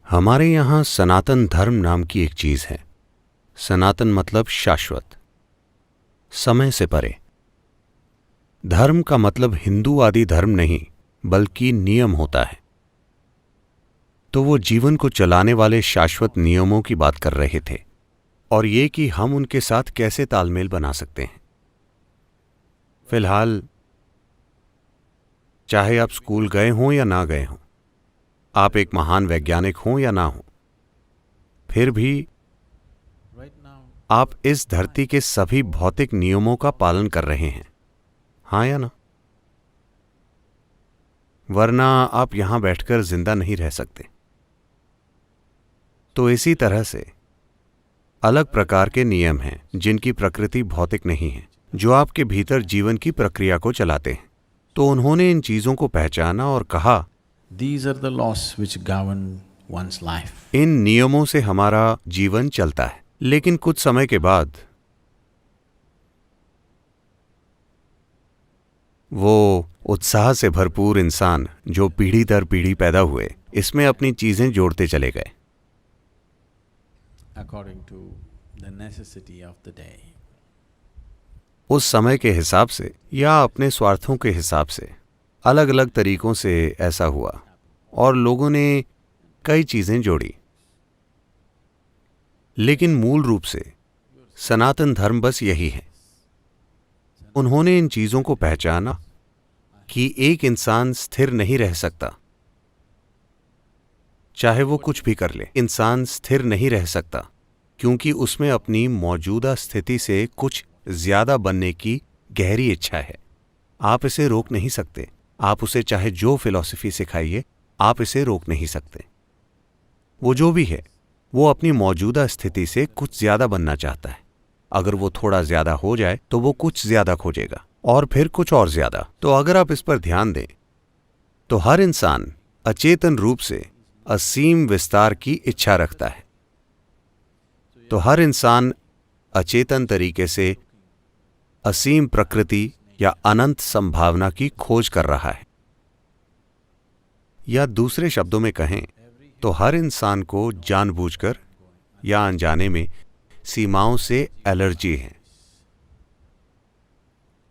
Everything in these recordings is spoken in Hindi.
हमारे यहाँ सनातन धर्म नाम की एक चीज है। सनातन मतलब शाश्वत, समय से परे। धर्म का मतलब हिंदू आदि धर्म नहीं, बल्कि नियम होता है। तो वो जीवन को चलाने वाले शाश्वत नियमों की बात कर रहे थे, और ये कि हम उनके साथ कैसे तालमेल बना सकते हैं। फिलहाल चाहे आप स्कूल गए हों या ना गए हों, आप एक महान वैज्ञानिक हों या ना हों, फिर भी आप इस धरती के सभी भौतिक नियमों का पालन कर रहे हैं, हाँ या ना? वरना आप यहां बैठकर जिंदा नहीं रह सकते। तो इसी तरह से अलग प्रकार के नियम हैं जिनकी प्रकृति भौतिक नहीं है, जो आपके भीतर जीवन की प्रक्रिया को चलाते हैं। तो उन्होंने इन चीजों को पहचाना और कहा, These are the laws which govern one's life. इन नियमों से हमारा जीवन चलता है। लेकिन कुछ समय के बाद वो उत्साह से भरपूर इंसान जो पीढ़ी दर पीढ़ी पैदा हुए, इसमें अपनी चीजें जोड़ते चले गए According to the necessity of the day. उस समय के हिसाब से या अपने स्वार्थों के हिसाब से। अलग अलग तरीकों से ऐसा हुआ और लोगों ने कई चीजें जोड़ी। लेकिन मूल रूप से सनातन धर्म बस यही है। उन्होंने इन चीजों को पहचाना कि एक इंसान स्थिर नहीं रह सकता, चाहे वो कुछ भी कर ले। इंसान स्थिर नहीं रह सकता क्योंकि उसमें अपनी मौजूदा स्थिति से कुछ ज्यादा बनने की गहरी इच्छा है। आप इसे रोक नहीं सकते। आप उसे चाहे जो फिलॉसफी सिखाइए, आप इसे रोक नहीं सकते। वो जो भी है, वो अपनी मौजूदा स्थिति से कुछ ज्यादा बनना चाहता है। अगर वो थोड़ा ज्यादा हो जाए तो वो कुछ ज्यादा खोजेगा और फिर कुछ और ज्यादा। तो अगर आप इस पर ध्यान दें तो हर इंसान अचेतन रूप से असीम विस्तार की इच्छा रखता है। तो हर इंसान अचेतन तरीके से असीम प्रकृति या अनंत संभावना की खोज कर रहा है। या दूसरे शब्दों में कहें तो हर इंसान को जानबूझकर या अनजाने में सीमाओं से एलर्जी है।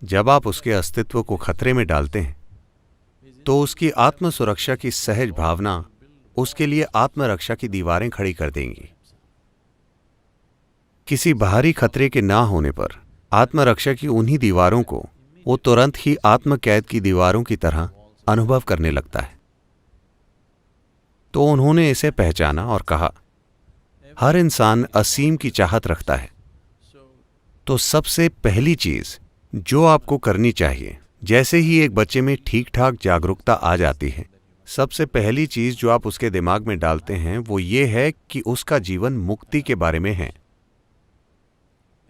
जब आप उसके अस्तित्व को खतरे में डालते हैं तो उसकी आत्म सुरक्षा की सहज भावना उसके लिए आत्मरक्षा की दीवारें खड़ी कर देंगी। किसी बाहरी खतरे के ना होने पर आत्मरक्षा की उन्हीं दीवारों को वो तुरंत ही आत्मकैद की दीवारों की तरह अनुभव करने लगता है। तो उन्होंने इसे पहचाना और कहा, हर इंसान असीम की चाहत रखता है। तो सबसे पहली चीज जो आपको करनी चाहिए, जैसे ही एक बच्चे में ठीक ठाक जागरूकता आ जाती है, सबसे पहली चीज जो आप उसके दिमाग में डालते हैं वो ये है कि उसका जीवन मुक्ति के बारे में है।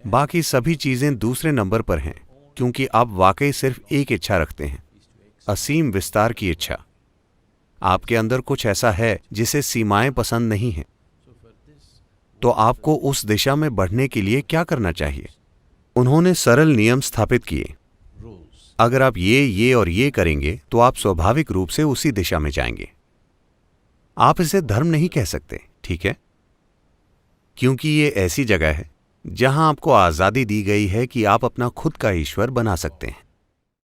बाकी सभी चीजें दूसरे नंबर पर हैं, क्योंकि आप वाकई सिर्फ एक इच्छा रखते हैं, असीम विस्तार की इच्छा। आपके अंदर कुछ ऐसा है जिसे सीमाएं पसंद नहीं हैं। तो आपको उस दिशा में बढ़ने के लिए क्या करना चाहिए? उन्होंने सरल नियम स्थापित किए। अगर आप ये और ये करेंगे तो आप स्वाभाविक रूप से उसी दिशा में जाएंगे। आप इसे धर्म नहीं कह सकते, ठीक है? क्योंकि ये ऐसी जगह है जहां आपको आजादी दी गई है कि आप अपना खुद का ईश्वर बना सकते हैं।